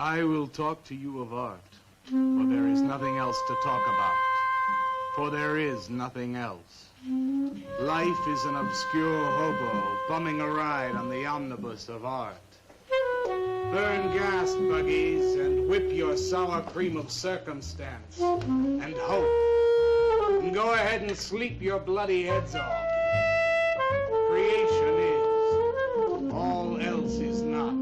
I will talk to you of art, for there is nothing else to talk about. For there is nothing else. Life is an obscure hobo bumming a ride on the omnibus of art. Burn gas buggies and whip your sour cream of circumstance and hope. And go ahead and sleep your bloody heads off. Creation is. All else is not.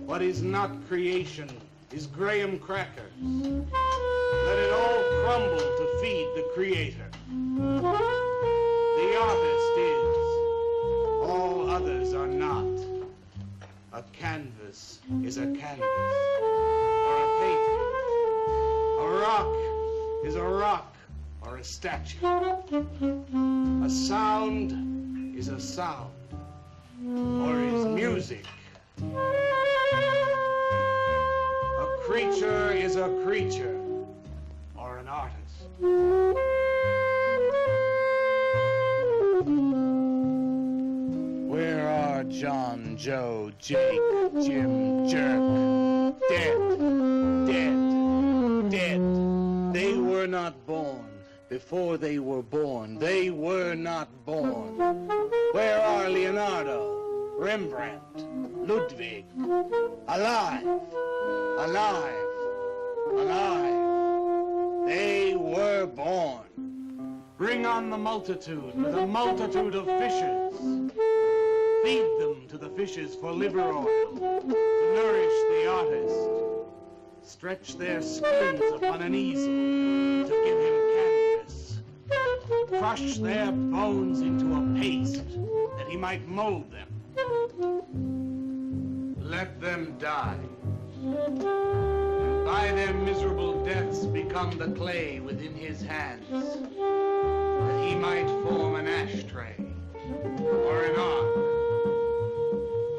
What is not creation is graham crackers. Let it all crumble to feed the creator. The artist is. All others are not. A canvas is a canvas, or a painting. A rock is a rock, or a statue. A sound is a sound, or is music. A creature is a creature, or an artist. Where are John, Joe, Jake, Jim, Jerk? Dead, dead, dead. They were not born. Before they were born, they were not born. Where are Leonardo, Rembrandt, Ludwig? Alive, alive, alive. They were born. Bring on the multitude with a multitude of fishes. Feed them to the fishes for liver oil, to nourish the artist. Stretch their skins upon an easel to give him canvas. Crush their bones into a paste that he might mold them. Let them die. And by their miserable deaths become the clay within his hands, that he might form an ashtray or an ark.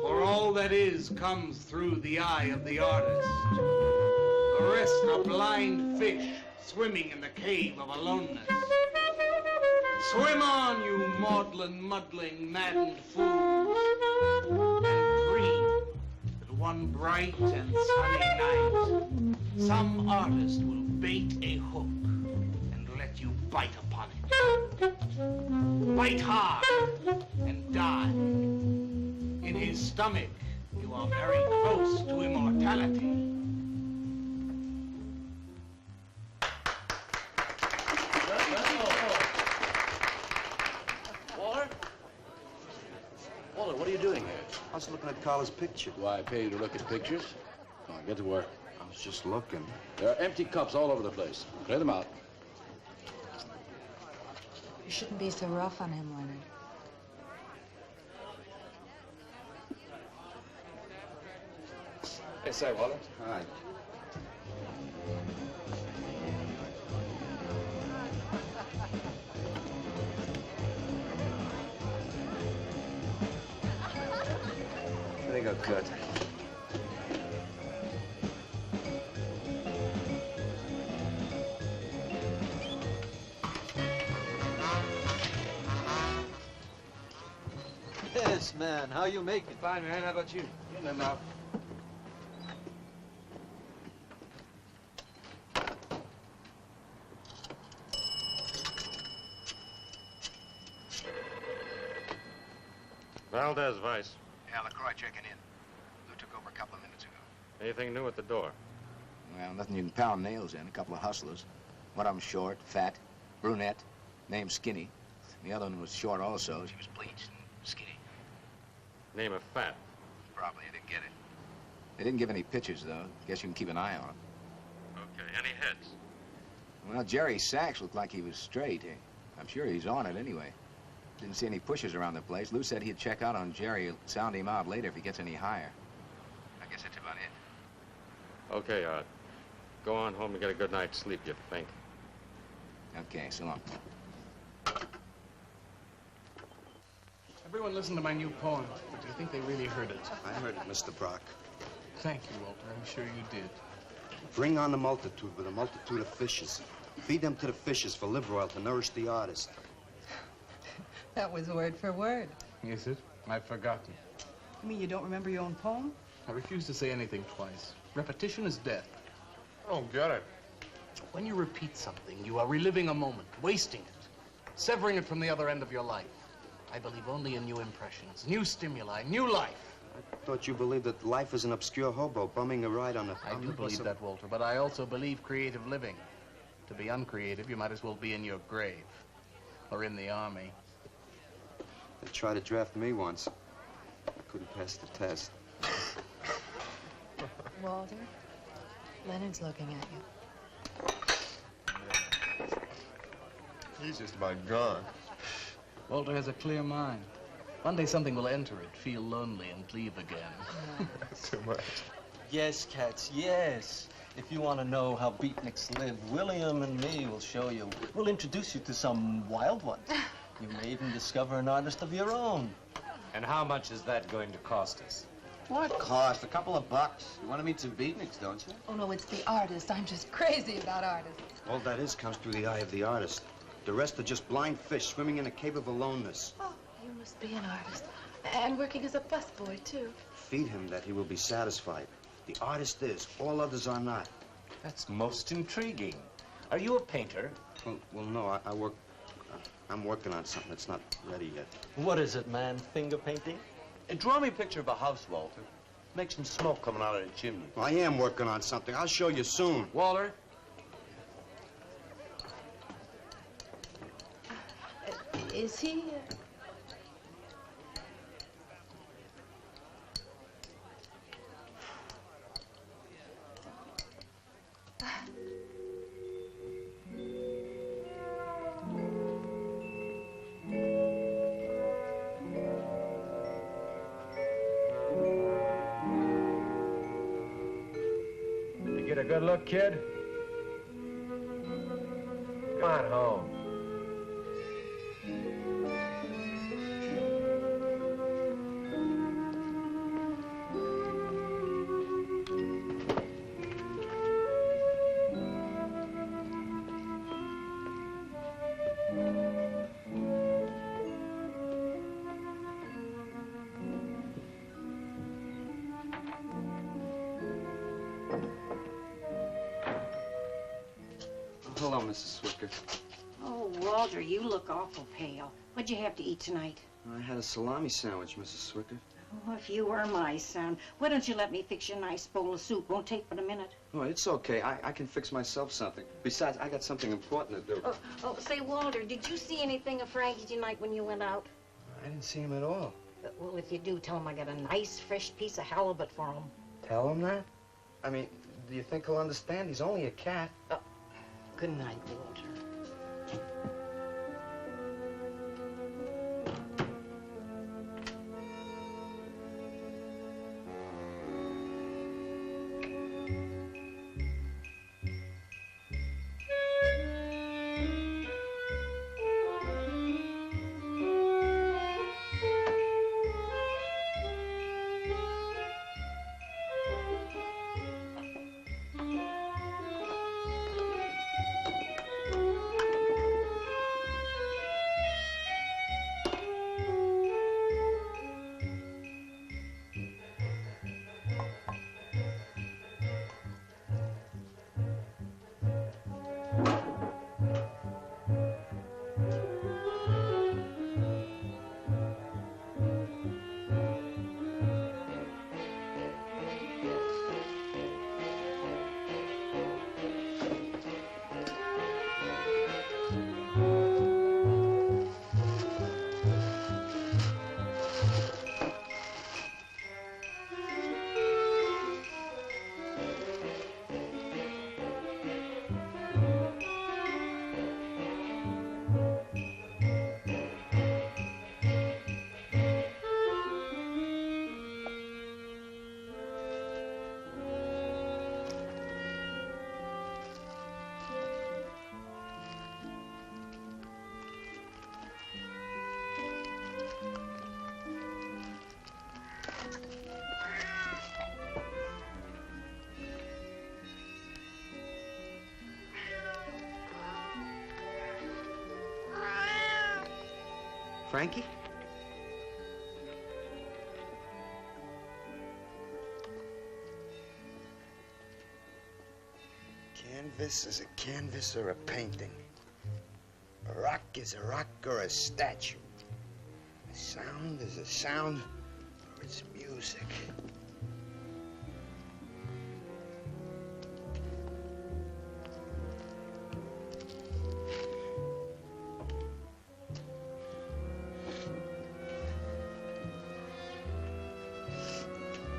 For all that is comes through the eye of the artist. The rest are blind fish swimming in the cave of aloneness. Swim on, you maudlin, muddling, maddened fools, and dream that one bright and sunny night some artist will bait a hook and let you bite upon it. Bite hard and die. In his stomach, you are very close to immortality. Walter, what are you doing here? I was looking at Carla's picture. Do I pay you to look at pictures? Come on, get to work. I was just looking. There are empty cups all over the place. Clear them out. You shouldn't be so rough on him, Leonard. Hey, say, Walter. Hi. They got cut. Yes, man. How you make it? Fine, man. How about you? Getting enough. Valdez, Vice. Yeah, LaCroix checking in. Lou took over a couple of minutes ago. Anything new at the door? Well, nothing you can pound nails in. A couple of hustlers. One of them short, fat, brunette, named Skinny. The other one was short also. She was bleached and skinny. Name of Fat. Probably you didn't get it. They didn't give any pictures, though. Guess you can keep an eye on them. Okay, any heads? Well, Jerry Sachs looked like he was straight. I'm sure he's on it anyway. Didn't see any pushers around the place. Lou said he'd check out on Jerry. He'll sound him out later if he gets any higher. I guess that's about it. Okay, Art. Go on home and get a good night's sleep, you think. Okay, so long. Everyone listen to my new poem. Do you think they really heard it? I heard it, Mr. Brock. Thank you, Walter. I'm sure you did. Bring on the multitude with a multitude of fishes. Feed them to the fishes for liver oil to nourish the artist. That was word for word. Is it? I've forgotten. You mean you don't remember your own poem? I refuse to say anything twice. Repetition is death. I don't get it. When you repeat something, you are reliving a moment, wasting it, severing it from the other end of your life. I believe only in new impressions, new stimuli, new life. I thought you believed that life is an obscure hobo bumming a ride on a... I do believe that, Walter, but I also believe creative living. To be uncreative, you might as well be in your grave or in the army. They tried to draft me once. I couldn't pass the test. Walter, Leonard's looking at you. He's just about gone. Walter has a clear mind. One day something will enter it, feel lonely, and leave again. Too much. Yes, cats, yes. If you want to know how beatniks live, William and me will show you. We'll introduce you to some wild ones. You may even discover an artist of your own. And how much is that going to cost us? What cost? A couple of bucks. You want to meet some beatniks, don't you? Oh, no, it's the artist. I'm just crazy about artists. All that is comes through the eye of the artist. The rest are just blind fish swimming in a cave of aloneness. Oh, you must be an artist. And working as a busboy, too. Feed him that he will be satisfied. The artist is. All others are not. That's most intriguing. Are you a painter? Well, no, I work... I'm working on something that's not ready yet. What is it, man? Finger painting? Draw me a picture of a house, Walter. Make some smoke coming out of the chimney. Well, I am working on something. I'll show you soon. Walter? Is he... You get a good look, kid? Come on home. Hello, Mrs. Swicker. Oh, Walter, you look awful pale. What'd you have to eat tonight? I had a salami sandwich, Mrs. Swicker. Oh, if you were my son, why don't you let me fix you a nice bowl of soup? Won't take but a minute. Oh, it's okay. I can fix myself something. Besides, I got something important to do. Say, Walter, did you see anything of Frankie tonight when you went out? I didn't see him at all. Well, if you do, tell him I got a nice, fresh piece of halibut for him. Tell him that? I mean, do you think he'll understand? He's only a cat. Good night, Walter. Frankie? Canvas is a canvas or a painting. A rock is a rock or a statue. A sound is a sound or it's music.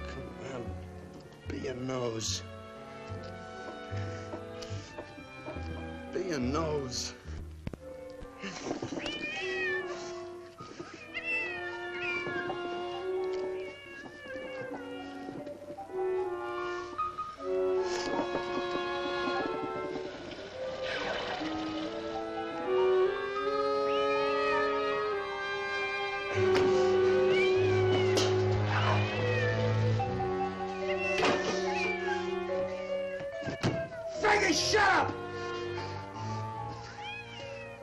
Come on, be a nose. Be a nose. Frankie, shut up!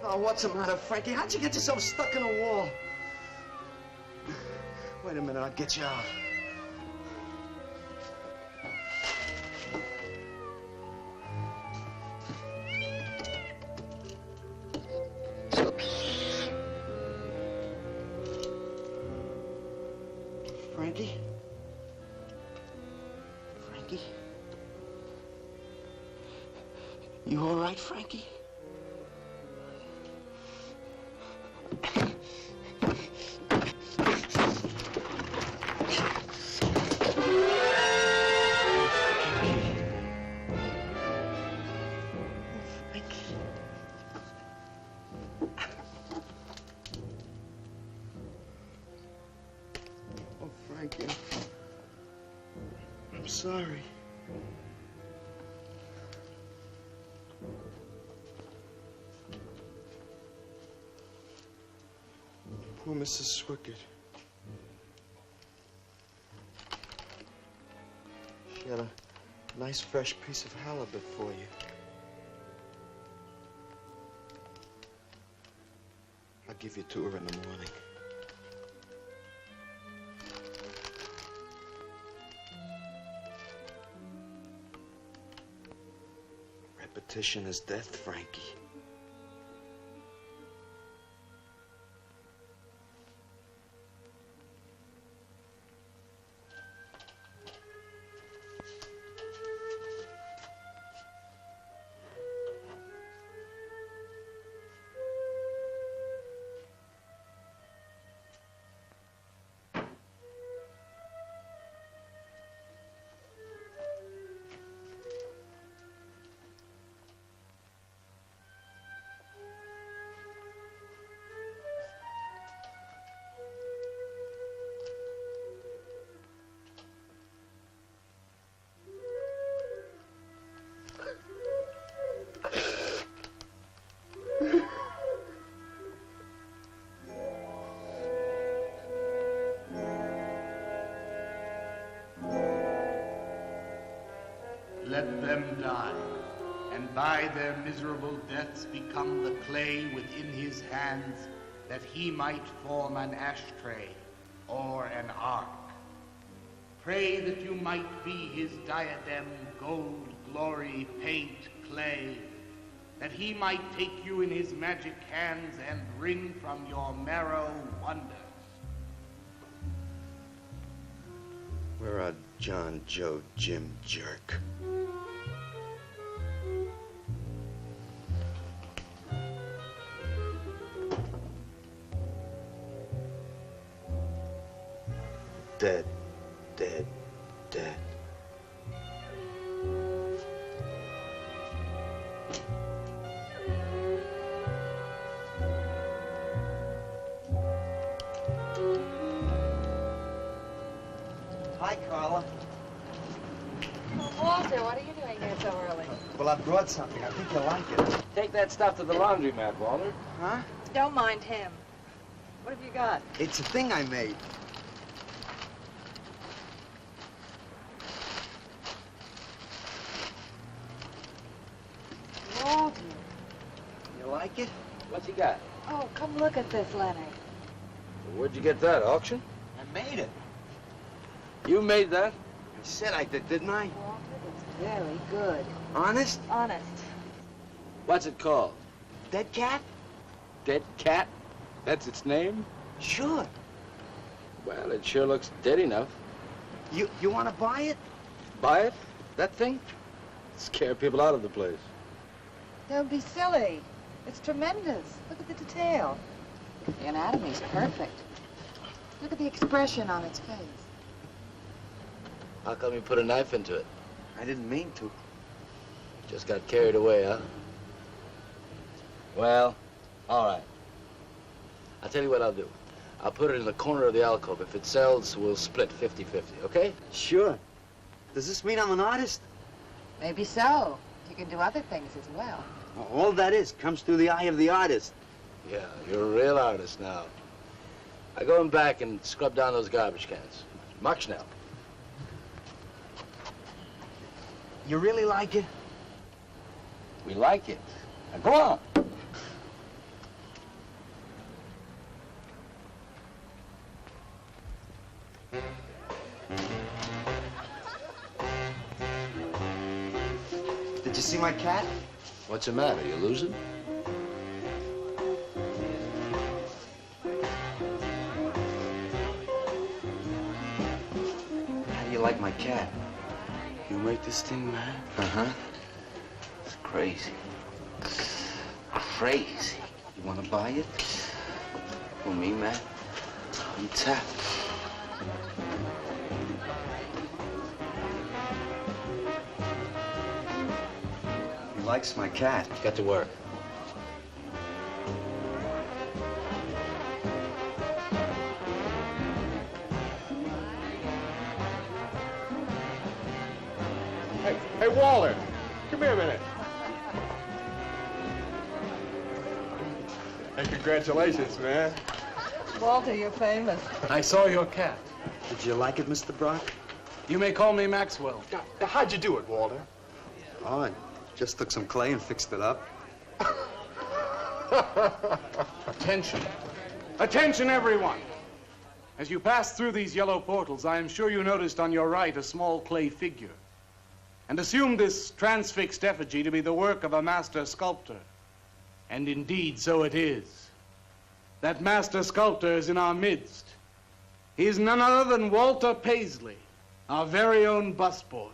Oh, what's the matter, Frankie? How'd you get yourself stuck in a wall? Wait a minute, I'll get you out. Frankie? Frankie? You all right, Frankie? Oh, Frankie. I'm sorry. Poor Mrs. Swickett. She had a nice fresh piece of halibut for you. I'll give you to her in the morning. Repetition is death, Frankie. Let them die, and by their miserable deaths become the clay within his hands, that he might form an ashtray or an ark. Pray that you might be his diadem, gold, glory, paint, clay, that he might take you in his magic hands and wring from your marrow wonders. We're a John, Joe, Jim jerk. Dead, dead, dead. Hi, Carla. Oh, Walter, what are you doing here so early? Well, I brought something. I think you'll like it. Take that stuff to the laundromat, Walter. Huh? Don't mind him. What have you got? It's a thing I made. Walter. You like it? What's he got? Oh, come look at this, Lenny. Where'd you get that, auction? I made it. You made that? I said I did, didn't I? Walter, there's Very good. Honest? Honest. What's it called? Dead cat? Dead cat? That's its name? Sure. Well, it sure looks dead enough. You want to buy it? Buy it? That thing? Scare people out of the place. Don't be silly. It's tremendous. Look at the detail. The anatomy's perfect. Look at the expression on its face. How come you put a knife into it? I didn't mean to. Just got carried away, huh? Well, all right. I'll tell you what I'll do. I'll put it in the corner of the alcove. If it sells, we'll split 50-50, okay? Sure. Does this mean I'm an artist? Maybe so. You can do other things as well. All that is comes through the eye of the artist. Yeah, you're a real artist now. I go in back and scrub down those garbage cans. March now. You really like it? We like it. Now go on. Did you see my cat? What's the matter? You losing? How do you like my cat? You make this thing, man? Uh-huh. It's crazy. Crazy. You want to buy it? For me, man? I'm tapped. He likes my cat. Get to work. Hey, Walter, come here a minute. Hey, congratulations, man. Walter, you're famous. I saw your cat. Did you like it, Mr. Brock? You may call me Maxwell. Now, how'd you do it, Walter? Oh, I just took some clay and fixed it up. Attention. Attention, everyone. As you pass through these yellow portals, I am sure you noticed on your right a small clay figure, and assumed this transfixed effigy to be the work of a master sculptor. And indeed, so it is. That master sculptor is in our midst. He is none other than Walter Paisley, our very own busboy,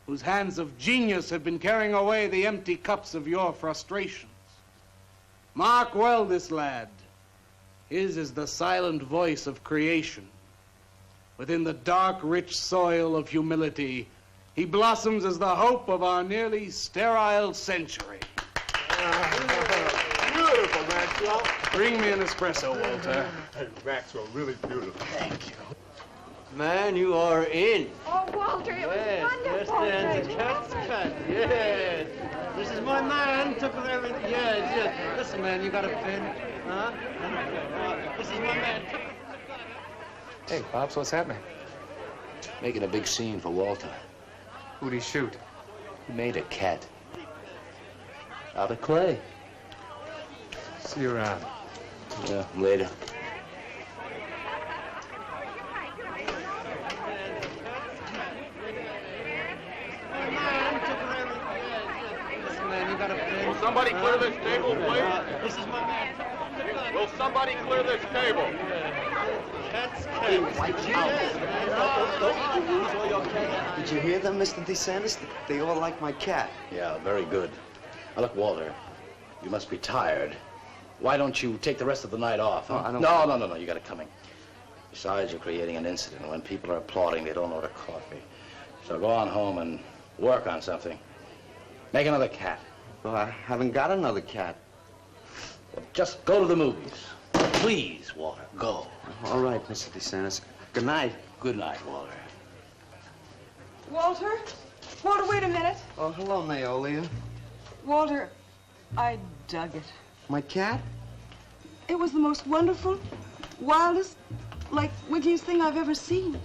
whose hands of genius have been carrying away the empty cups of your frustrations. Mark well this lad. His is the silent voice of creation. Within the dark, rich soil of humility, he blossoms as the hope of our nearly sterile century. Beautiful, Maxwell. Bring me an espresso, Walter. Hey, Maxwell, really beautiful. Thank you. Man, you are in. Oh, Walter, it was wonderful. Yes, the cat's cut. Yes. This is my man. Took everything. Yes, yes. Listen, man, you got a pen? Huh? This is my man. Hey, Pops, what's happening? Making a big scene for Walter. Who'd he shoot? He made a cat. Out of clay. See you around. Yeah, later. Will somebody clear this table, please? This is my man. Will somebody clear this table? Did you hear them, Mr. DeSantis? They all like my cat. Yeah, very good. Now, look, Walter, you must be tired. Why don't you take the rest of the night off, huh? No, you got it coming. Besides, you're creating an incident. When people are applauding, they don't order coffee. So go on home and work on something. Make another cat. Well, I haven't got another cat. Well, just go to the movies. Please, Walter, go. All right, Mr. DeSantis. Good night. Good night, Walter. Walter? Walter, wait a minute. Oh, hello, Naolia. Walter, I dug it. My cat? It was the most wonderful, wildest, like, wickiest thing I've ever seen.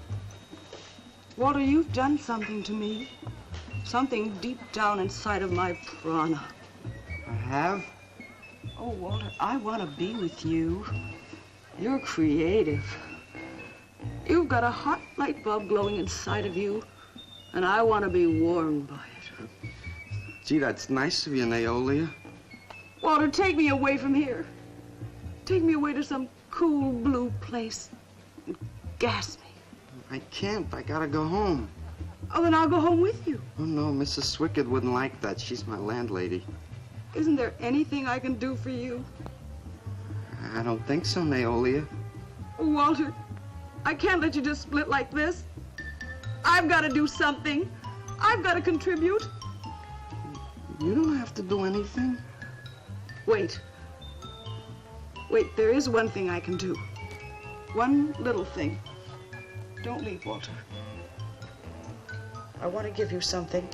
Walter, you've done something to me. Something deep down inside of my prana. I have? Oh, Walter, I want to be with you. You're creative. You've got a hot light bulb glowing inside of you. And I want to be warmed by it. Gee, that's nice of you, Naolia. Walter, take me away from here. Take me away to some cool blue place and gas me. I can't. I gotta go home. Oh, then I'll go home with you. Oh, no, Mrs. Swickard wouldn't like that. She's my landlady. Isn't there anything I can do for you? I don't think so, Naolia. Oh, Walter, I can't let you just split like this. I've got to do something. I've got to contribute. You don't have to do anything. Wait. Wait, there is one thing I can do. One little thing. Don't leave, Walter. I want to give you something.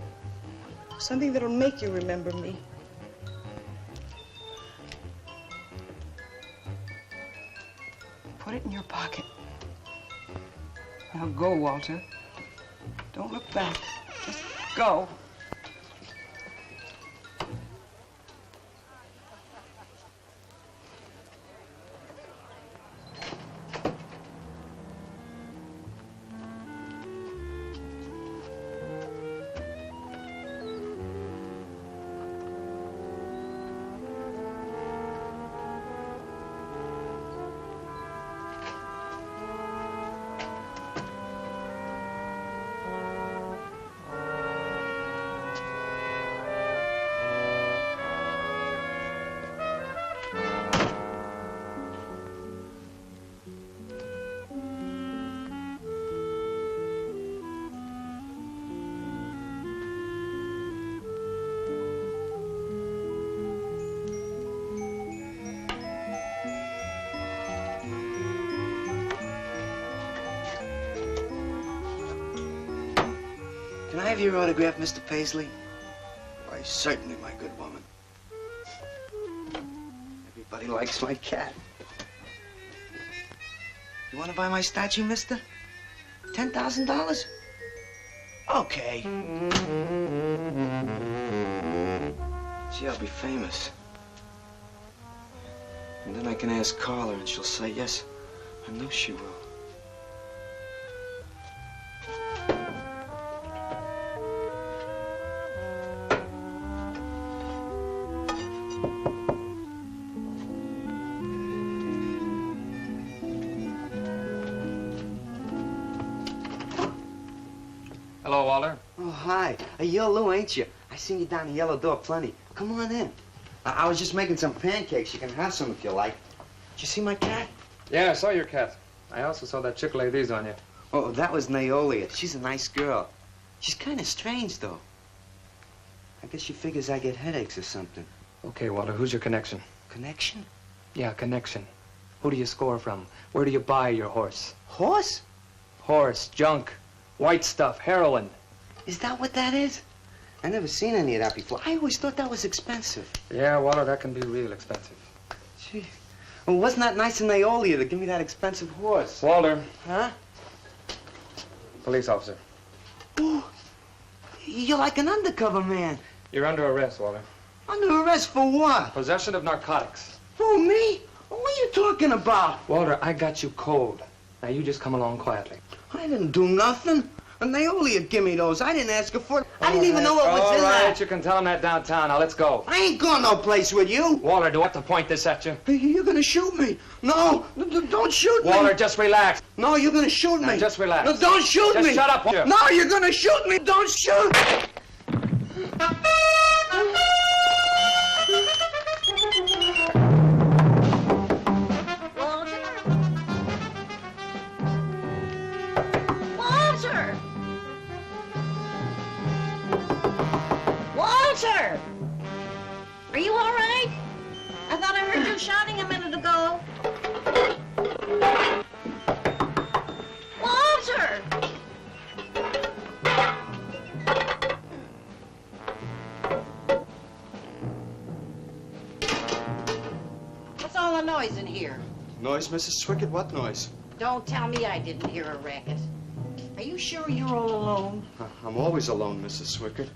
Something that'll make you remember me. Put it in your pocket. Now go, Walter. Don't look back. Just go. Can I have your autograph, Mr. Paisley? Why, certainly, my good woman. Everybody likes my cat. You want to buy my statue, mister? $10,000? Okay. Gee, I'll be famous. And then I can ask Carla, and she'll say yes. I know she will. Hello, Walter. Oh, hi. You're Lou, ain't you? I seen you down the yellow door plenty. Come on in. I was just making some pancakes. You can have some if you like. Did you see my cat? Yeah, I saw your cat. I also saw that chick lay these on you. Oh, that was Naolia. She's a nice girl. She's kind of strange, though. I guess she figures I get headaches or something. Okay, Walter, who's your connection? Connection? Yeah, connection. Who do you score from? Where do you buy your horse? Horse? Horse, junk, white stuff, heroin. Is that what that is? I never seen any of that before. I always thought that was expensive. Yeah, Walter, that can be real expensive. Gee. Well, wasn't that nice of Naolia to give me that expensive horse? Walter. Huh? Police officer. Oh, you're like an undercover man. You're under arrest, Walter. Under arrest for what? Possession of narcotics. For me? What are you talking about? Walter, I got you cold. Now you just come along quietly. I didn't do nothing. And Naolia give me those. I didn't ask her for it. I didn't even know what was in there. All right, that. you can tell him that downtown. Now, let's go. I ain't going no place with you. Walter, do I have to point this at you? You're gonna shoot me. No, don't shoot me. Walter, just relax. No, you're gonna shoot me. Now, just relax. No, don't shoot me. Just shut up, Walter. No, you're gonna shoot me. Don't shoot. Walter! Are you all right? I thought I heard you shouting a minute ago. Walter! What's all the noise in here? Noise, Mrs. Swickard? What noise? Don't tell me I didn't hear a racket. Are you sure you're all alone? I'm always alone, Mrs. Swickard.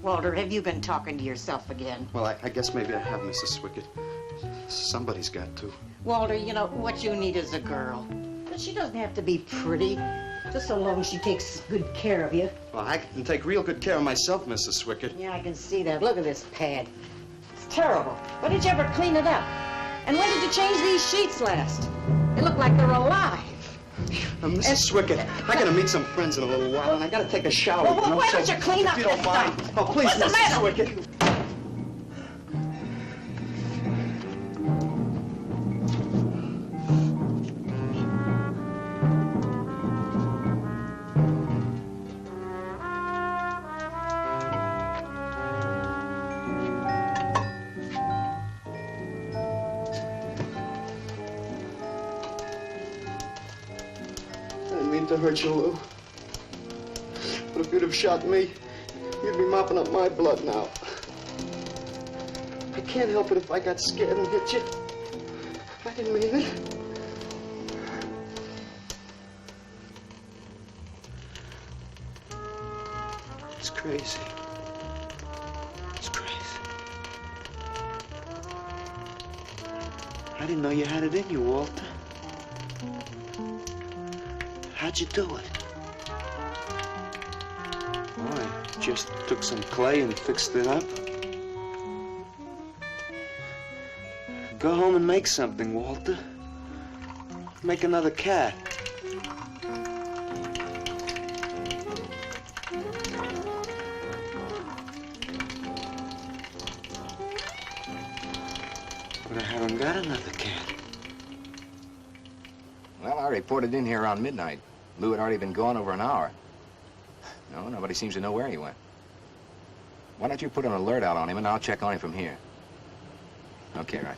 Walter, have you been talking to yourself again? Well, I guess maybe I have, Mrs. Swickard. Somebody's got to. Walter, you know, what you need is a girl. But she doesn't have to be pretty. Just so long as she takes good care of you. Well, I can take real good care of myself, Mrs. Swickett. Yeah, I can see that. Look at this pad. It's terrible. When did you ever clean it up? And when did you change these sheets last? They look like they're alive. Mrs. Swickett, I gotta meet some friends in a little while, and I gotta take a shower. Well, why don't you clean up if you don't this mind. stuff? Oh, please, What's the Mrs. matter? Swickett. To hurt you, Lou. But if you'd have shot me, you'd be mopping up my blood now. I can't help it if I got scared and hit you. I didn't mean it. It's crazy. It's crazy. I didn't know you had it in you, Walter. How'd you do it? Oh, I just took some clay and fixed it up. Go home and make something, Walter. Make another cat. But I haven't got another cat. Well, I reported in here around midnight. Lou had already been gone over an hour. No, nobody seems to know where he went. Why don't you put an alert out on him, and I'll check on him from here. Okay, right.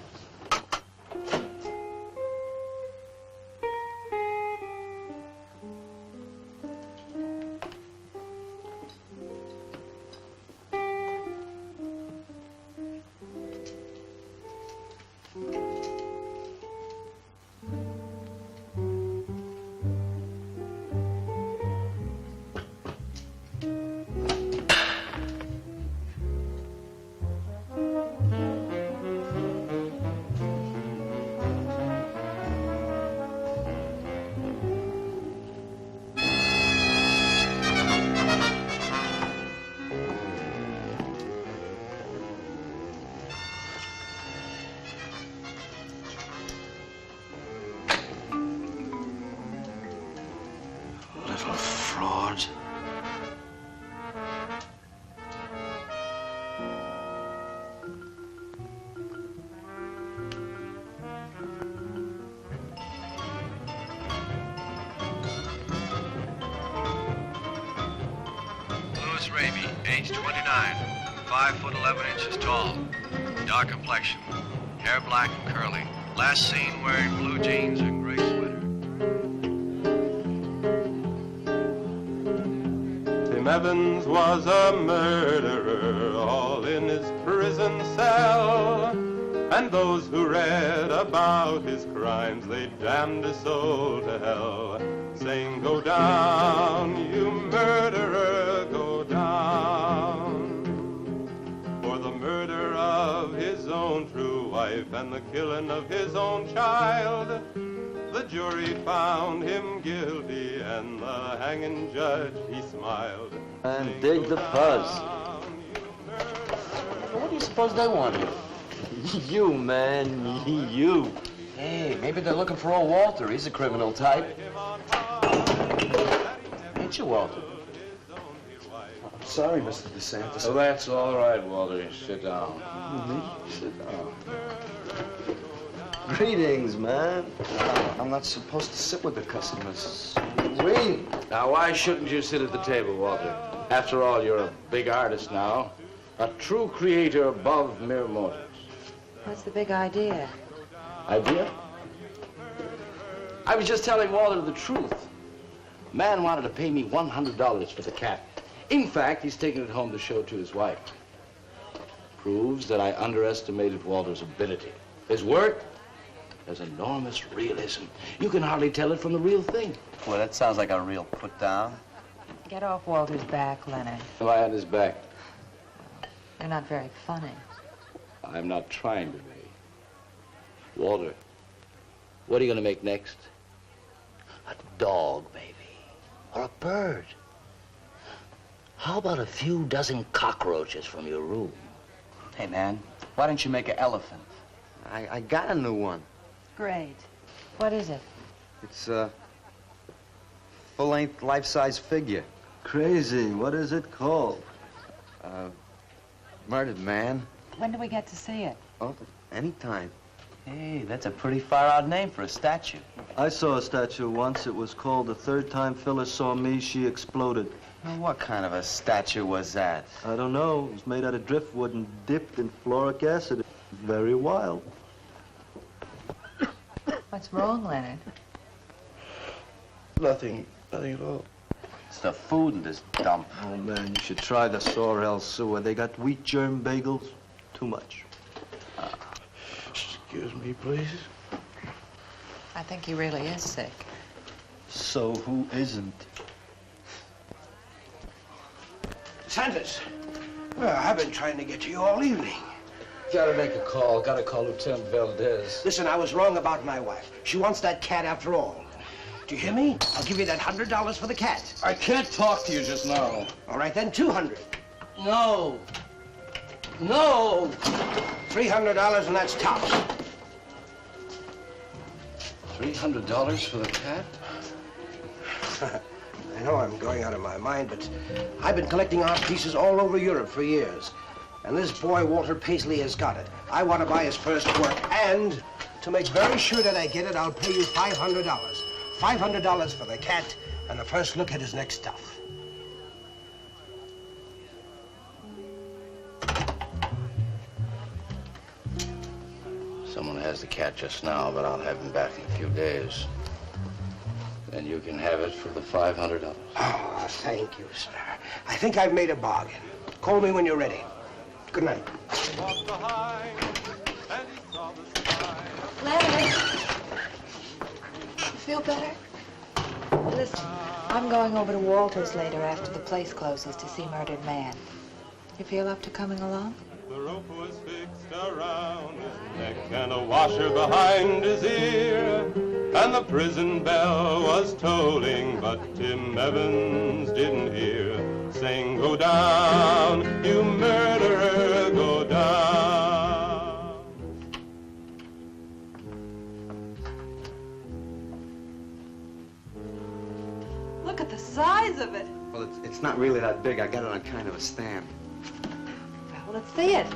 Age 29, 5 foot 11 inches tall, dark complexion, hair black and curly. Last seen wearing blue jeans and gray sweater. Tim Evans was a murderer, all in his prison cell. And those who read about his crimes, they damned his soul to hell, saying, "Go down, you murderer, go down." For the murder of his own true wife and the killing of his own child, the jury found him guilty, and the hanging judge, he smiled. And dig the fuzz. What do you suppose they want here? You, man, you. Hey, maybe they're looking for old Walter. He's a criminal type. Ain't you, Walter? I'm sorry, Mr. DeSantis. Oh, that's all right, Walter. Sit down. Sit down. Greetings, man. I'm not supposed to sit with the customers. Wait. Now, why shouldn't you sit at the table, Walter? After all, you're a big artist now. A true creator above mere mortals. What's the big idea? Idea? I was just telling Walter the truth. Man wanted to pay me $100 for the cat. In fact, he's taking it home to show to his wife. Proves that I underestimated Walter's ability. His work has enormous realism. You can hardly tell it from the real thing. Well, that sounds like a real put down. Get off Walter's back, Leonard. Am I on his back? You're not very funny. I'm not trying to be. Walter, what are you going to make next? A dog, baby. Or a bird? How about a few dozen cockroaches from your room? Hey, man, why don't you make an elephant? I got a new one. Great. What is it? It's a full-length, life-size figure. Crazy. What is it called? Murdered man. When do we get to see it? Oh, anytime. Hey, that's a pretty far-out name for a statue. I saw a statue once. It was called The Third Time Phyllis Saw Me, She Exploded. Well, what kind of a statue was that? I don't know. It was made out of driftwood and dipped in fluoric acid. Very wild. What's wrong, Leonard? Nothing at all. It's the food in this dump. Oh, man, you should try the Sorrel sewer. They got wheat germ bagels. Too much. Excuse me, please. I think he really is sick. So who isn't? Sanders, well, I've been trying to get to you all evening. Gotta make a call. Gotta call Lieutenant Valdez. Listen, I was wrong about my wife. She wants that cat after all. Do you hear me? I'll give you that $100 for the cat. I can't talk to you just now. All right, then, $200. No. No. $300 and that's tops. $300 for the cat? I know I'm going out of my mind, but I've been collecting art pieces all over Europe for years. And this boy, Walter Paisley, has got it. I want to buy his first work, and to make very sure that I get it, I'll pay you $500. $500 for the cat and the first look at his next stuff. Someone has the cat just now, but I'll have him back in a few days. Then you can have it for the $500. Oh, thank you, sir. I think I've made a bargain. Call me when you're ready. Good night. Larry, you feel better? Listen, I'm going over to Walter's later after the place closes to see Murdered Man. You feel up to coming along? The rope was fixed around his neck and a washer behind his ear, and the prison bell was tolling, but Tim Evans didn't hear. Saying, go down, you murderer, go down. Look at the size of it. Well, it's not really that big. I got it on kind of a stand. Well, let's see it.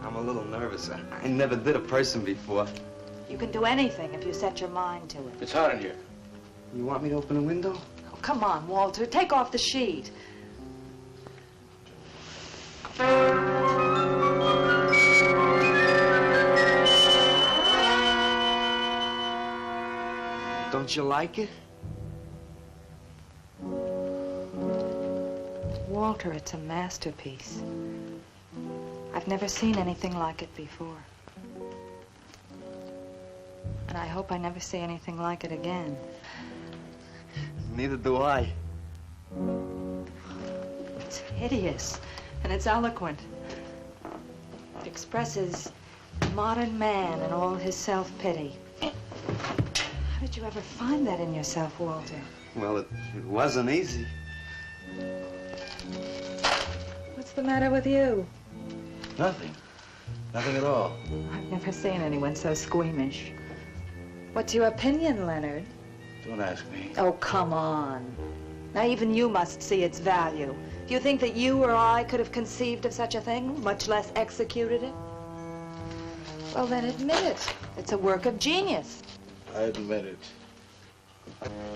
I'm a little nervous. I never did a person before. You can do anything if you set your mind to it. It's hot in here. You want me to open a window? Oh, come on, Walter. Take off the sheet. Don't you like it? Walter, it's a masterpiece. I've never seen anything like it before. And I hope I never see anything like it again. Neither do I. It's hideous, and it's eloquent. It expresses modern man and all his self-pity. How did you ever find that in yourself, Walter? Well, it wasn't easy. What's the matter with you? Nothing. Nothing at all. I've never seen anyone so squeamish. What's your opinion, Leonard? Don't ask me. Oh, come on. Now, even you must see its value. Do you think that you or I could have conceived of such a thing, much less executed it? Well, then admit it. It's a work of genius. I admit it.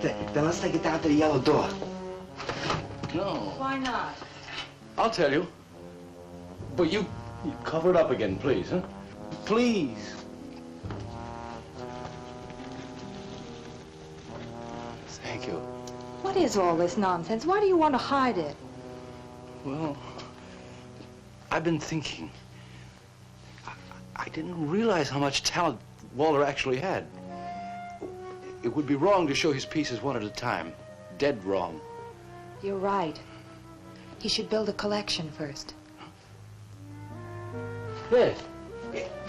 Then let's take it down to the yellow door. No. Why not? I'll tell you. But you cover it up again, please, huh? Please. Thank you. What is all this nonsense? Why do you want to hide it? Well, I've been thinking. I didn't realize how much talent Walter actually had. It would be wrong to show his pieces one at a time. Dead wrong. You're right. He should build a collection first. Yes.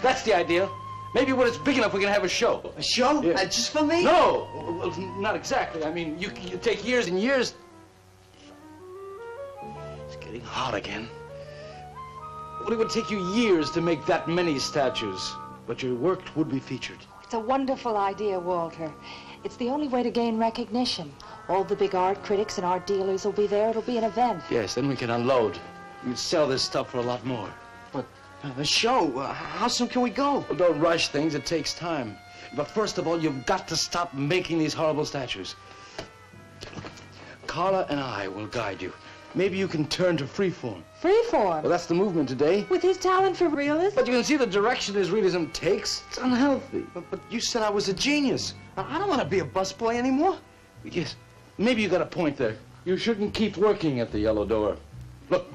That's the idea. Maybe when it's big enough, we can have a show. A show? Yeah. Just for me? No, well, not exactly. I mean, you take years and years. It's getting hot again. Well, it would take you years to make that many statues, but your work would be featured. It's a wonderful idea, Walter. It's the only way to gain recognition. All the big art critics and art dealers will be there. It'll be an event. Yes, then we can unload. You'd sell this stuff for a lot more. But the show, how soon can we go? Well, don't rush things. It takes time. But first of all, you've got to stop making these horrible statues. Carla and I will guide you. Maybe you can turn to freeform. Freeform? Well, that's the movement today. With his talent for realism? But you can see the direction his realism takes. It's unhealthy. But you said I was a genius. I don't want to be a busboy anymore. Yes, maybe you got a point there. You shouldn't keep working at the Yellow Door. Look,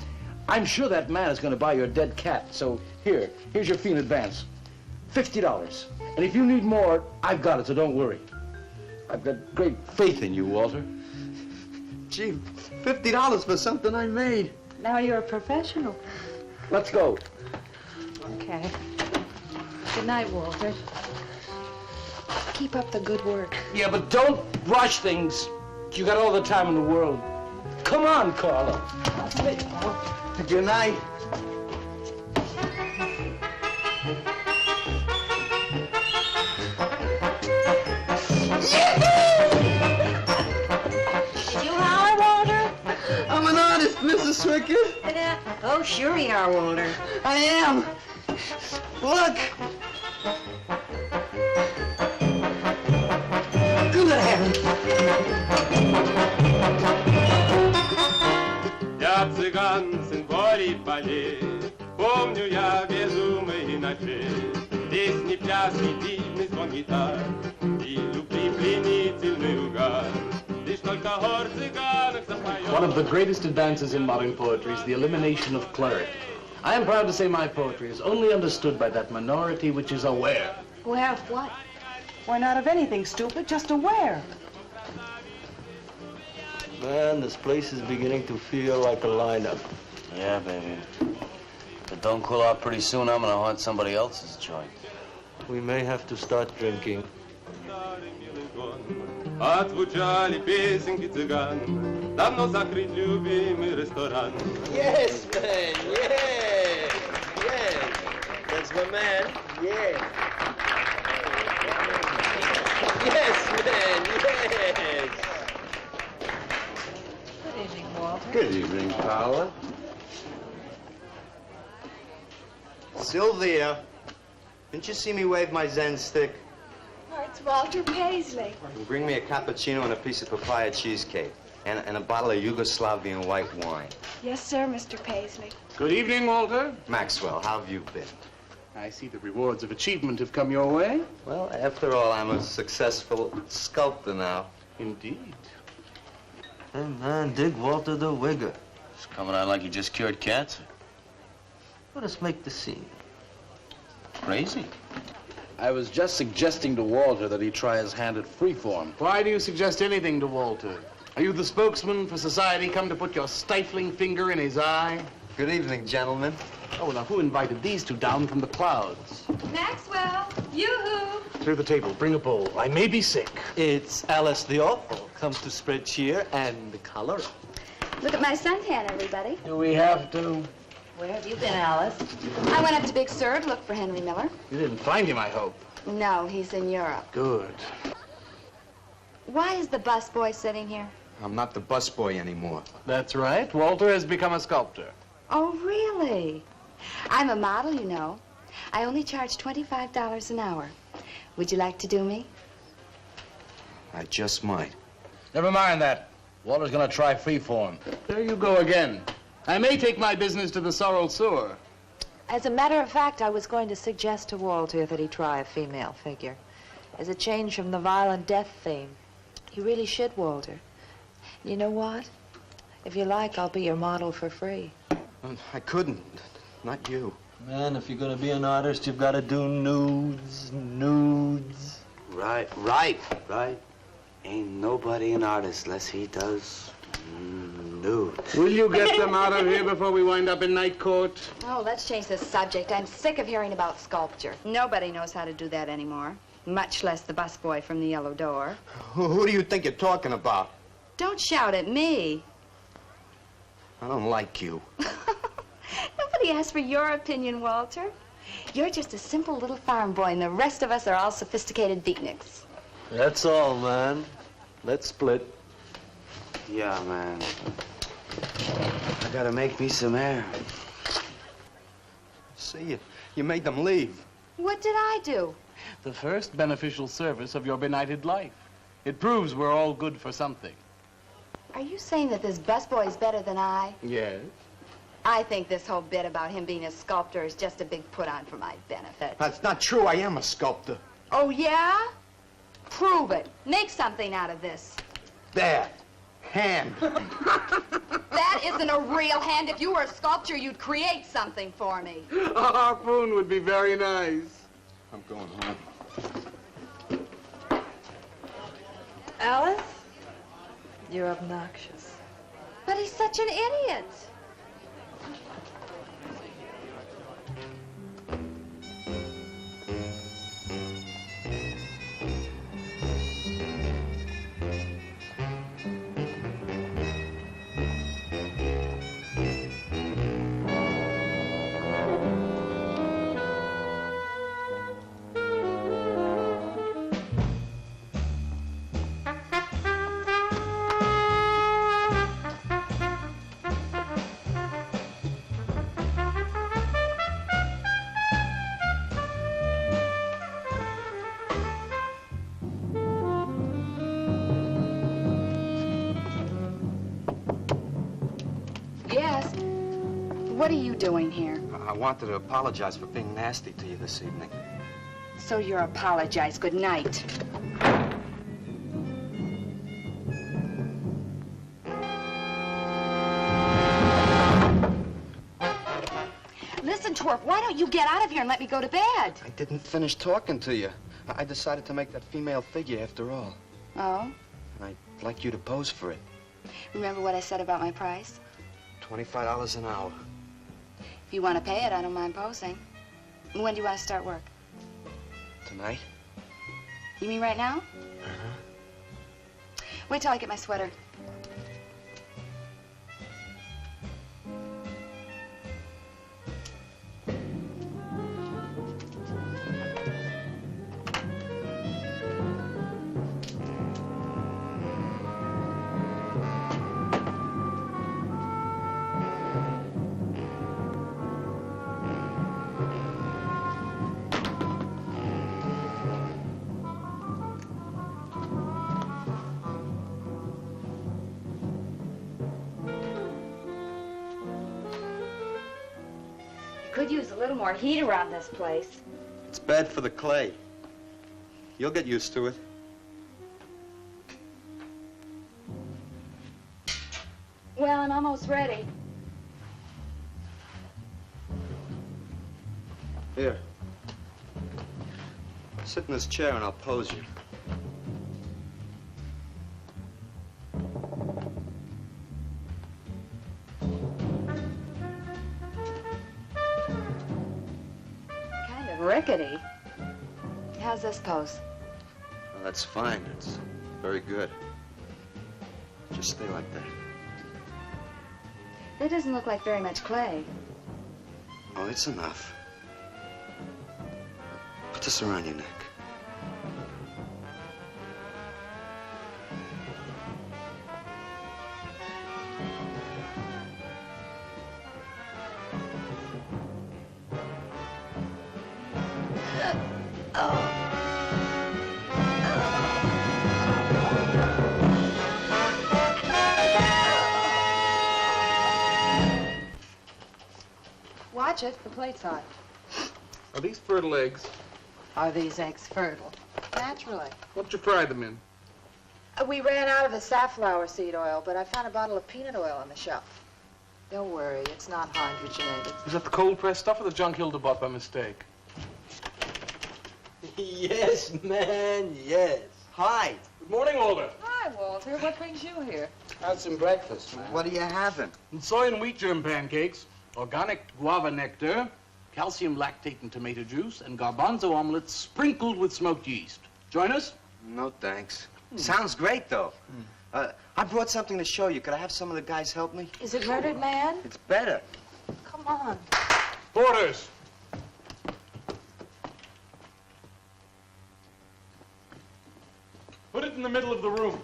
I'm sure that man is going to buy your dead cat. So here's your fee in advance. $50. And if you need more, I've got it, so don't worry. I've got great faith in you, Walter. Gee, $50 for something I made. Now you're a professional. Let's go. Okay. Good night, Walter. Keep up the good work. Yeah, but don't rush things. You got all the time in the world. Come on, Carla. Good night. Did you holler, Walter? I'm an artist, Mrs. Swickett. Oh, sure you are, Walter. I am. Look. Я цыган, сын полей полей, помню я безумные ночи, песни, пляски, дивный звон гитар и любви пленительный угар. Лишь только хор цыганок запоет. One of the greatest advances in modern poetry is the elimination of clarity. I am proud to say my poetry is only understood by that minority which is aware. Aware of what? Why, not of anything, stupid, just aware. Man, this place is beginning to feel like a lineup. Yeah, baby. If it don't cool out pretty soon, I'm gonna haunt somebody else's joint. We may have to start drinking. Отзвучали песенки цыган, давно закрыт любимый ресторан. Yes, man, yeah. Yeah. That's my man, yeah. Yes, man, yes. Good evening, Walter. Good evening, Carla. Sylvia, didn't you see me wave my Zen stick? Oh, it's Walter Paisley. Bring me a cappuccino and a piece of papaya cheesecake. And a bottle of Yugoslavian white wine. Yes, sir, Mr. Paisley. Good evening, Walter. Maxwell, how have you been? I see the rewards of achievement have come your way. Well, after all, I'm a successful sculptor now. Indeed. Hey, man, dig Walter the Wigger. It's coming out like you just cured cancer. Let us make the scene. Crazy. I was just suggesting to Walter that he try his hand at freeform. Why do you suggest anything to Walter? Are you the spokesman for society come to put your stifling finger in his eye? Good evening, gentlemen. Oh, now who invited these two down from the clouds? Maxwell, yoo-hoo. Through the table, bring a bowl. I may be sick. It's Alice the Awful. Comes to spread cheer and color. Look at my suntan, everybody. Do we have to? Where have you been, Alice? I went up to Big Sur to look for Henry Miller. You didn't find him, I hope. No, he's in Europe. Good. Why is the busboy sitting here? I'm not the busboy anymore. That's right. Walter has become a sculptor. Oh, really? I'm a model, you know. I only charge $25 an hour. Would you like to do me? I just might. Never mind that. Walter's gonna try freeform. There you go again. I may take my business to the Sorrel Sewer. As a matter of fact, I was going to suggest to Walter that he try a female figure. As a change from the violent death theme. He really should, Walter. You know what? If you like, I'll be your model for free. I couldn't. Not you. Man, if you're gonna be an artist, you've got to do nudes, nudes. Right. Ain't nobody an artist unless he does nudes. Will you get them out of here before we wind up in night court? Oh, let's change the subject. I'm sick of hearing about sculpture. Nobody knows how to do that anymore, much less the busboy from the Yellow Door. Who do you think you're talking about? Don't shout at me. I don't like you. Nobody asked for your opinion, Walter. You're just a simple little farm boy, and the rest of us are all sophisticated beatniks. That's all, man. Let's split. Yeah, man. I gotta make me some air. See, you made them leave. What did I do? The first beneficial service of your benighted life. It proves we're all good for something. Are you saying that this busboy's better than I? Yes. I think this whole bit about him being a sculptor is just a big put-on for my benefit. That's not true. I am a sculptor. Oh, yeah? Prove it. Make something out of this. There. Hand. That isn't a real hand. If you were a sculptor, you'd create something for me. A harpoon would be very nice. I'm going home. Alice? You're obnoxious. But he's such an idiot. Yes. What are you doing here? I wanted to apologize for being nasty to you this evening. So you're apologize. Good night. Listen, Twerp, why don't you get out of here and let me go to bed? I didn't finish talking to you. I decided to make that female figure after all. Oh? And I'd like you to pose for it. Remember what I said about my price? $25 an hour. If you want to pay it, I don't mind posing. When do you want to start work? Tonight? You mean right now? Uh-huh. Wait till I get my sweater. Could use a little more heat around this place. It's bad for the clay. You'll get used to it. Well, I'm almost ready. Here. Sit in this chair and I'll pose you. Kind of rickety. How's this pose? Well, that's fine. It's very good. Just stay like that. That doesn't look like very much clay. Oh, it's enough. Put this around your neck. Watch it, the plate's hot. Are these fertile eggs? Are these eggs fertile? Naturally. What'd you fry them in? We ran out of the safflower seed oil, but I found a bottle of peanut oil on the shelf. Don't worry, it's not hydrogenated. Is that the cold-pressed stuff or the junk Hilda bought by mistake? Yes, man, yes. Hi. Good morning, Walter. Hi, Hi, Walter. What brings you here? Had some breakfast. What are you having? Soy and wheat germ pancakes, organic guava nectar, calcium lactate and tomato juice, and garbanzo omelets sprinkled with smoked yeast. Join us? No, thanks. Sounds great, though. I brought something to show you. Could I have some of the guys help me? Is it Murdered Man? It's better. Come on. Porters! Put it in the middle of the room.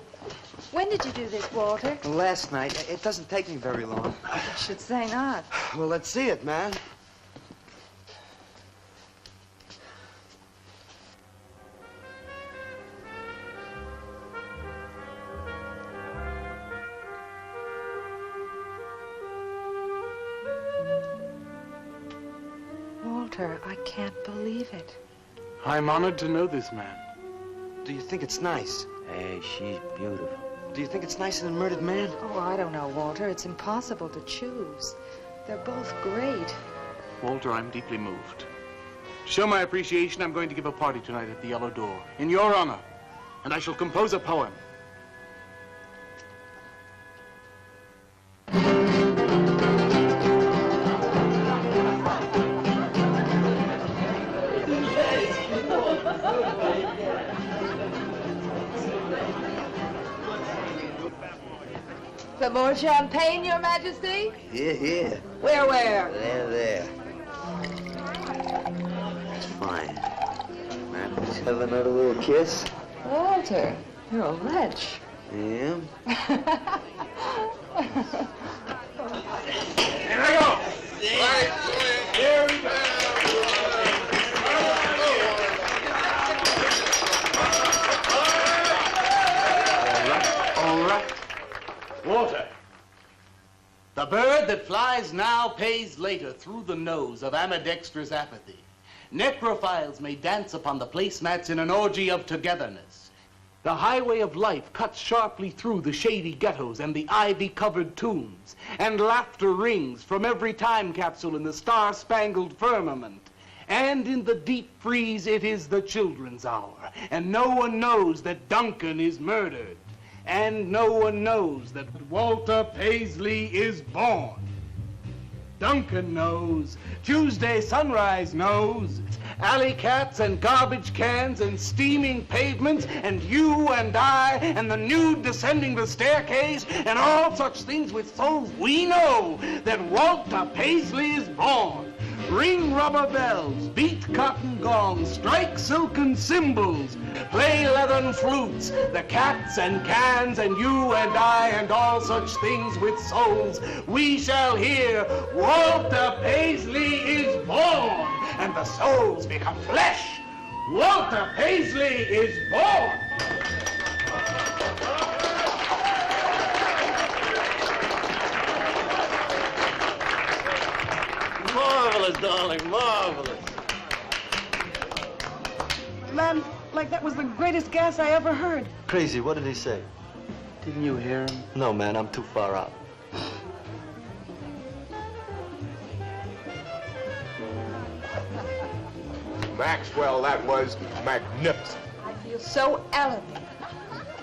When did you do this, Walter? Last night. It doesn't take me very long. I should say not. Well, let's see it, man. Walter, I can't believe it. I'm honored to know this man. Do you think it's nice? Hey, she's beautiful. Do you think it's nicer than Murdered Man? Oh, I don't know, Walter. It's impossible to choose. They're both great. Walter, I'm deeply moved. To show my appreciation, I'm going to give a party tonight at the Yellow Door, in your honor. And I shall compose a poem. Some more champagne, Your Majesty? Here. Where? There. It's fine. Man, let's have another little kiss. Walter, you're a wretch. I am? Here I go! Here we go! All right. Walter. The bird that flies now pays later through the nose of ambidextrous apathy. Necrophiles may dance upon the placemats in an orgy of togetherness. The highway of life cuts sharply through the shady ghettos and the ivy-covered tombs, and laughter rings from every time capsule in the star-spangled firmament. And in the deep freeze, it is the children's hour, and no one knows that Duncan is murdered. And no one knows that Walter Paisley is born. Duncan knows. Tuesday Sunrise knows. Alley cats and garbage cans and steaming pavements and you and I and the nude descending the staircase and all such things with souls, we know that Walter Paisley is born. Ring rubber bells, beat cotton gongs, strike silken cymbals, play leathern flutes, the cats and cans and you and I and all such things with souls. We shall hear Walter Paisley is born, and the souls become flesh. Walter Paisley is born. Marvelous, darling, marvelous. Man, like that was the greatest gas I ever heard. Crazy, what did he say? Didn't you hear him? No, man, I'm too far out. Maxwell, that was magnificent. I feel so elevated.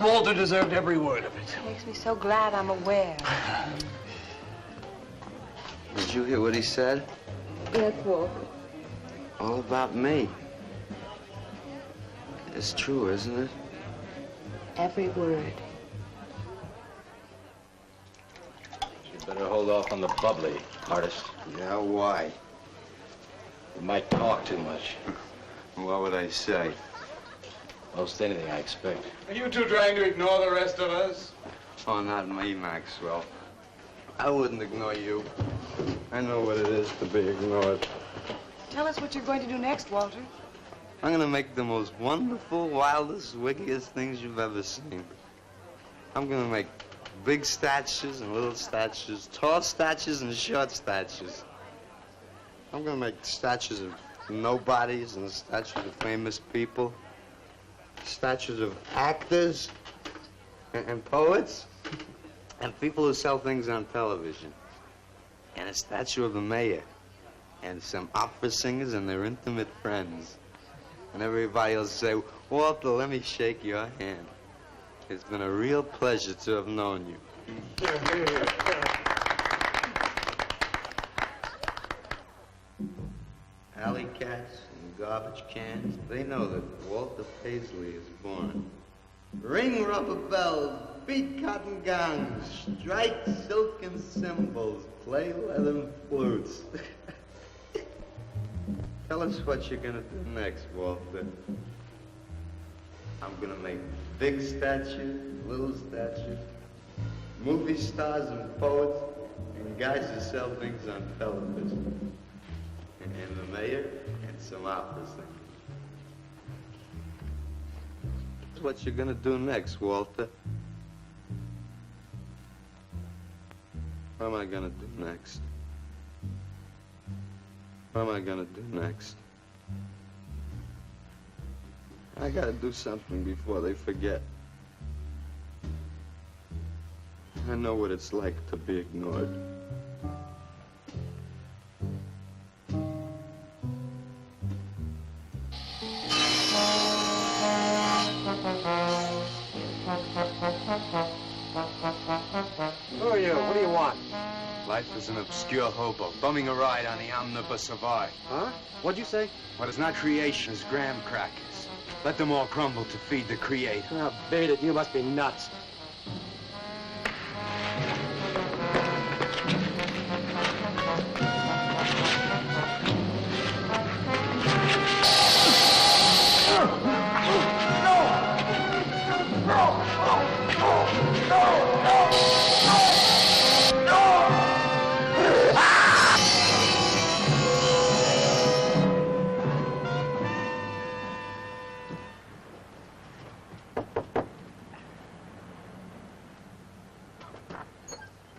Walter deserved every word of it. Makes me so glad I'm aware. Did you hear what he said? Yes, Walter. All about me. It's true, isn't it? Every word. You better hold off on the bubbly, artist. Yeah, why? You might talk too much. What would I say? Most anything, I expect. Are you two trying to ignore the rest of us? Oh, not me, Maxwell. I wouldn't ignore you. I know what it is to be ignored. Tell us what you're going to do next, Walter. I'm gonna make the most wonderful, wildest, wickedest things you've ever seen. I'm gonna make big statues and little statues, tall statues and short statues. I'm gonna make statues of nobodies and statues of famous people, statues of actors and poets and people who sell things on television, and a statue of the mayor and some opera singers and their intimate friends. And everybody will say, Walter, let me shake your hand. It's been a real pleasure to have known you. Alley cats and garbage cans, they know that Walter Paisley is born. Ring rubber bells, beat cotton gongs, strike silken cymbals, play leathern flutes. Tell us what you're gonna do next, Walter. I'm gonna make big statues, little statues, movie stars and poets, and guys who sell things on television. And the mayor, and some opera singers. That's what you're gonna do next, Walter. What am I gonna do next? What am I gonna do next? I gotta do something before they forget. I know what it's like to be ignored. Who are you? What do you want? Life is an obscure hobo, bumming a ride on the omnibus of art. Huh? What'd you say? What is not creation is graham crackers. Let them all crumble to feed the creator. Oh, beat it. You must be nuts.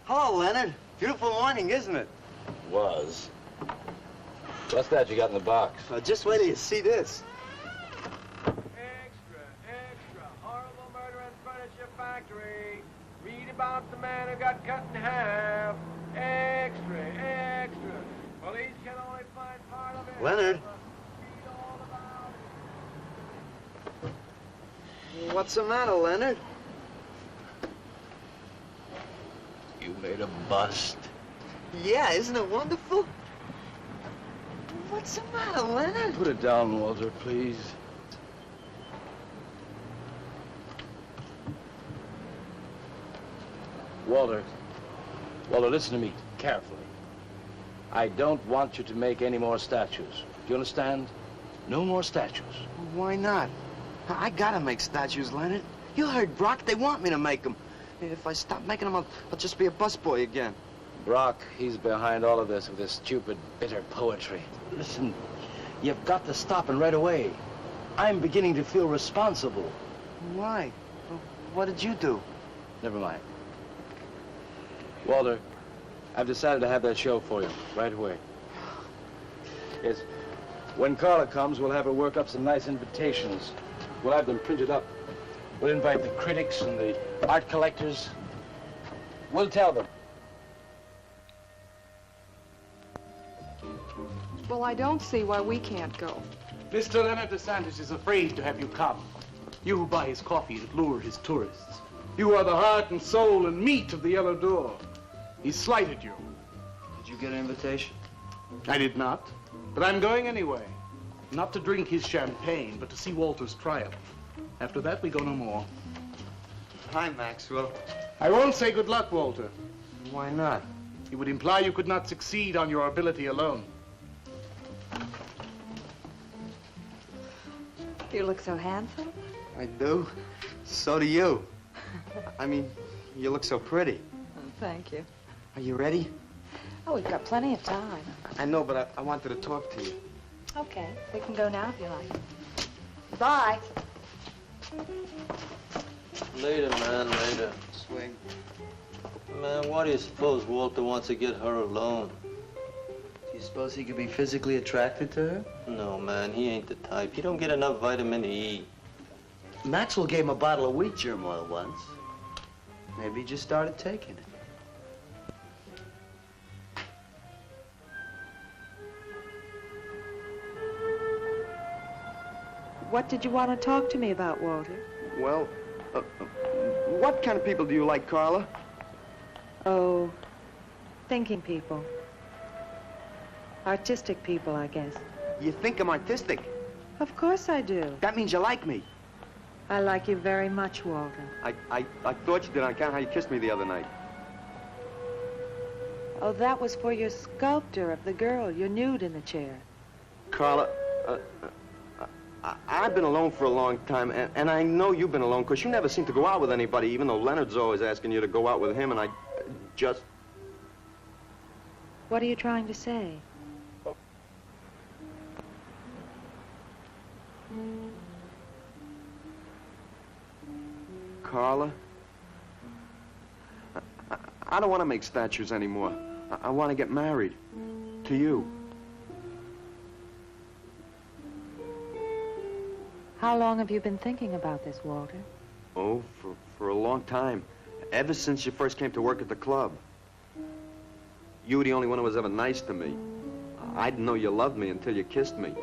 Hello, Leonard. Beautiful morning, isn't it? Was. What's that you got in the box? Just wait till you see this. Horrible murder in furniture factory. Read about the man who got cut in half. Extra. Police can only find part of it. Leonard. What's the matter, Leonard? You made a bust. Yeah, isn't it wonderful? What's the matter, Leonard? Put it down, Walter, please. Walter, listen to me carefully. I don't want you to make any more statues. Do you understand? No more statues. Why not? I gotta make statues, Leonard. You heard Brock. They want me to make them. If I stop making them, I'll just be a busboy again. Brock, he's behind all of this with his stupid, bitter poetry. Listen, you've got to stop and right away. I'm beginning to feel responsible. Why? What did you do? Never mind. Walter, I've decided to have that show for you right away. Yes. When Carla comes, we'll have her work up some nice invitations. We'll have them printed up. We'll invite the critics and the art collectors. We'll tell them. Well, I don't see why we can't go. Mr. Leonard DeSantis is afraid to have you come. You who buy his coffee that lure his tourists. You are the heart and soul and meat of the Yellow Door. He slighted you. Did you get an invitation? I did not, but I'm going anyway. Not to drink his champagne, but to see Walter's triumph. After that, we go no more. Hi, Maxwell. I won't say good luck, Walter. Why not? It would imply you could not succeed on your ability alone. You look so handsome. I do. So do you. I mean, you look so pretty. Oh, thank you. Are you ready? Oh, we've got plenty of time. I know, but I wanted to talk to you. Okay, we can go now if you like. Bye. Later, man, later. Swing. Man, why do you suppose Walter wants to get her alone? Do you suppose he could be physically attracted to her? No, man, he ain't the type. He don't get enough vitamin E. Maxwell gave him a bottle of wheat germ oil once. Maybe he just started taking it. What did you want to talk to me about, Walter? Well, What kind of people do you like, Carla? Oh, thinking people. Artistic people, I guess. You think I'm artistic? Of course I do. That means you like me. I like you very much, Walter. I thought you did on account of how you kissed me the other night. Oh, that was for your sculptor of the girl, your nude in the chair. Carla, I've been alone for a long time, and I know you've been alone, because you never seem to go out with anybody, even though Leonard's always asking you to go out with him, and I just... What are you trying to say? Carla, I don't want to make statues anymore. I want to get married. To you. How long have you been thinking about this, Walter? Oh, for a long time. Ever since you first came to work at the club. You were the only one who was ever nice to me. I didn't know you loved me until you kissed me.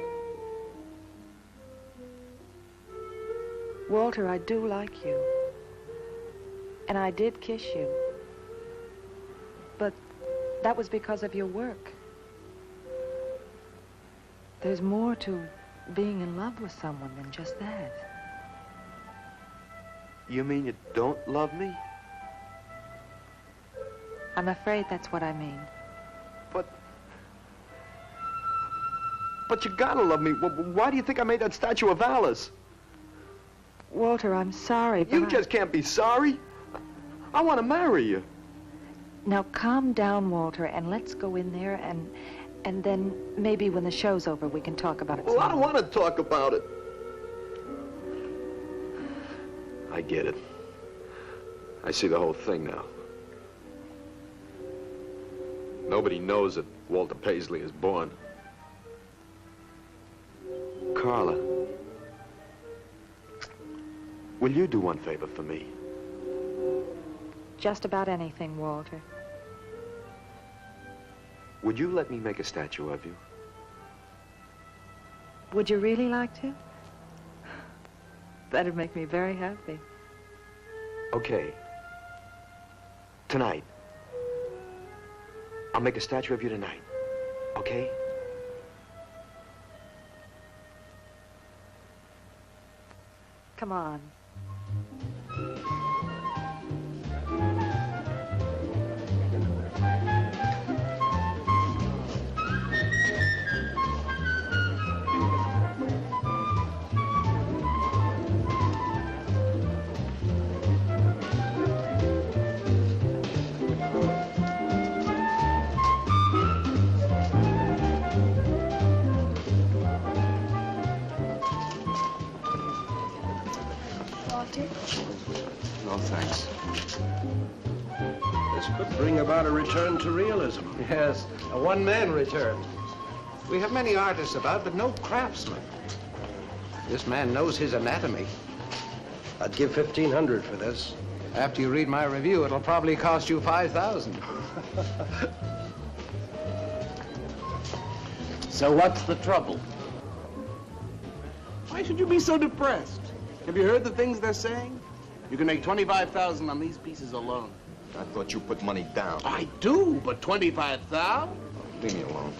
Walter, I do like you. And I did kiss you. But that was because of your work. There's more to being in love with someone than just that. You mean you don't love me? I'm afraid that's what I mean. But you gotta love me. Why do you think I made that statue of Alice? Walter, I'm sorry, but You just can't be sorry. I want to marry you. Now calm down, Walter, and let's go in there and then maybe when the show's over we can talk about it. Well, I don't want to talk about it. I get it. I see the whole thing now. Nobody knows that Walter Paisley is born. Carla, will you do one favor for me? Just about anything, Walter. Would you let me make a statue of you? Would you really like to? That'd make me very happy. Okay. Tonight. I'll make a statue of you tonight. Okay? Come on. No, thanks. This could bring about a return to realism. Yes, a one-man return. We have many artists about, but no craftsmen. This man knows his anatomy. I'd give $1,500 for this. After you read my review, it'll probably cost you $5,000. So what's the trouble? Why should you be so depressed? Have you heard the things they're saying? You can make $25,000 on these pieces alone. I thought you put money down. I do, but $25,000? Leave me alone.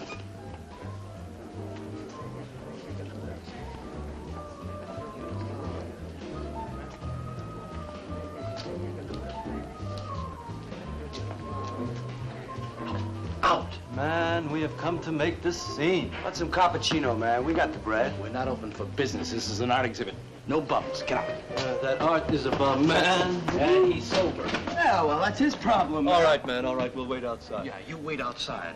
Out. Man, we have come to make this scene. Want some cappuccino, man? We got the bread. We're not open for business. This is an art exhibit. No bums. Get out. That art is a bum, man. And he's sober. Yeah, well, that's his problem. All right, man. All right, we'll wait outside. Yeah, you wait outside.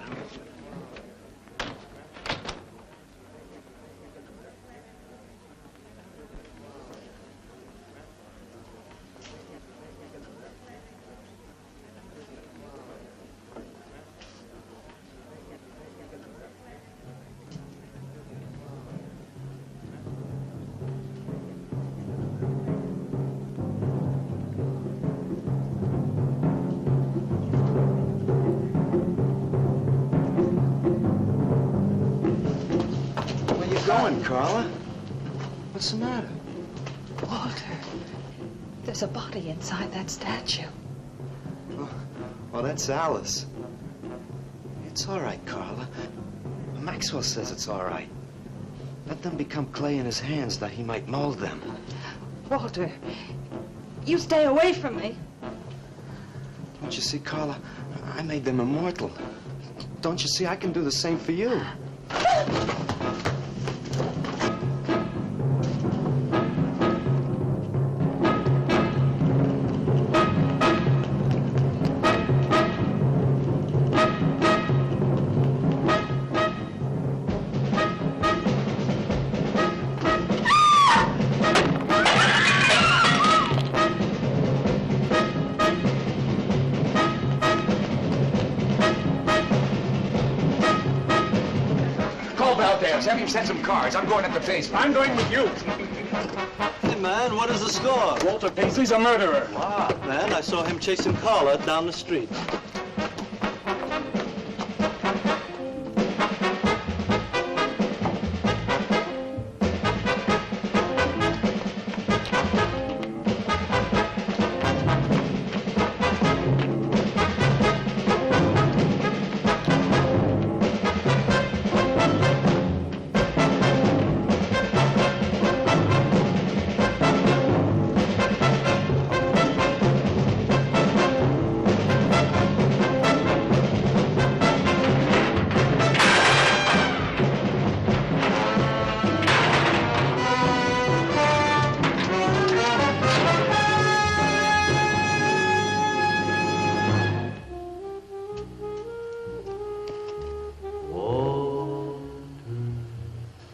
Where you going, Carla? What's the matter? Walter, There's a body inside that statue. Oh, that's Alice. It's all right, Carla. Maxwell says it's all right. Let them become clay in his hands that he might mold them. Walter, you stay away from me. Don't you see, Carla? I made them immortal. Don't you see? I can do the same for you. Have him send some cars. I'm going up the basement. I'm going with you. Hey, man, what is the score? Walter Paisley's a murderer. Wow, man, I saw him chasing Carla down the street.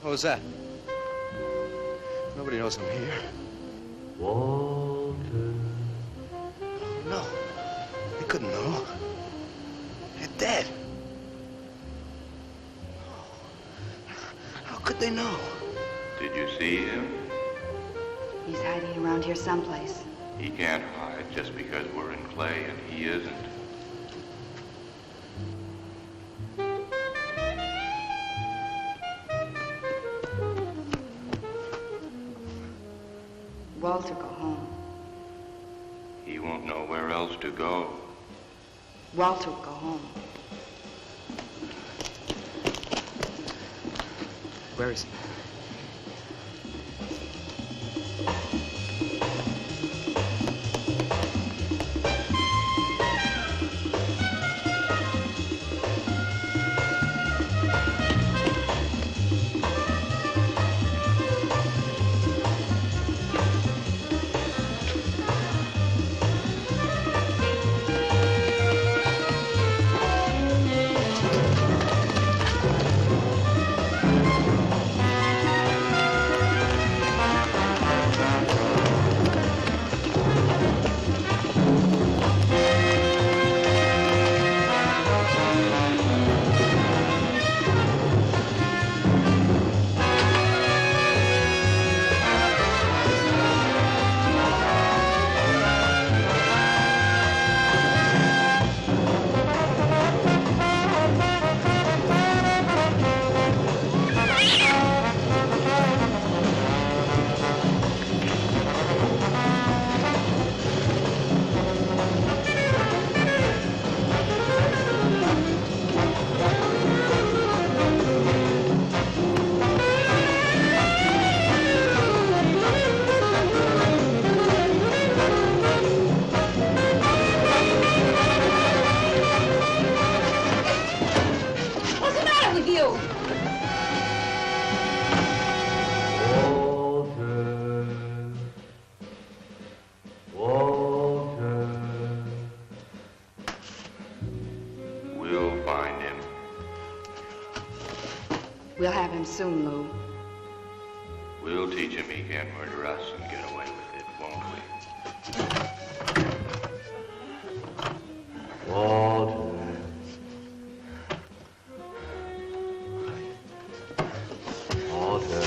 What was that? Nobody knows I'm here. Walter. No. They couldn't know. They're dead. How could they know? Did you see him? He's hiding around here someplace. He can't hide just because we're in clay and he isn't. Walter, go home. He won't know where else to go. Walter, go home. Where is he? We'll have him soon, Lou. We'll teach him he can't murder us and get away with it, won't we? Walter. Walter.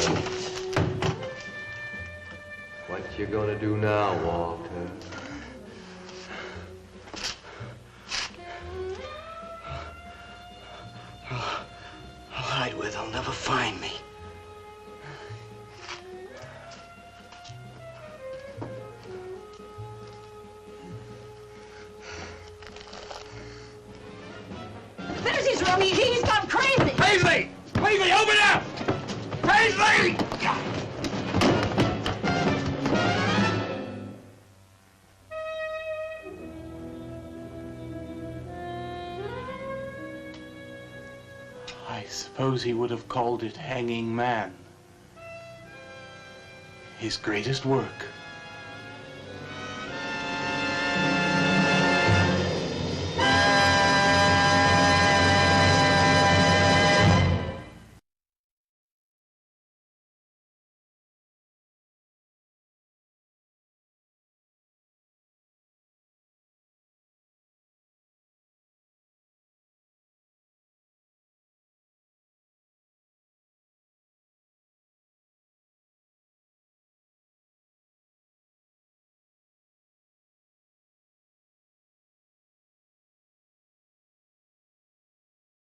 What you gonna do now, Walter? I'll hide where they'll never find me. suppose he would have called it Hanging Man. His greatest work.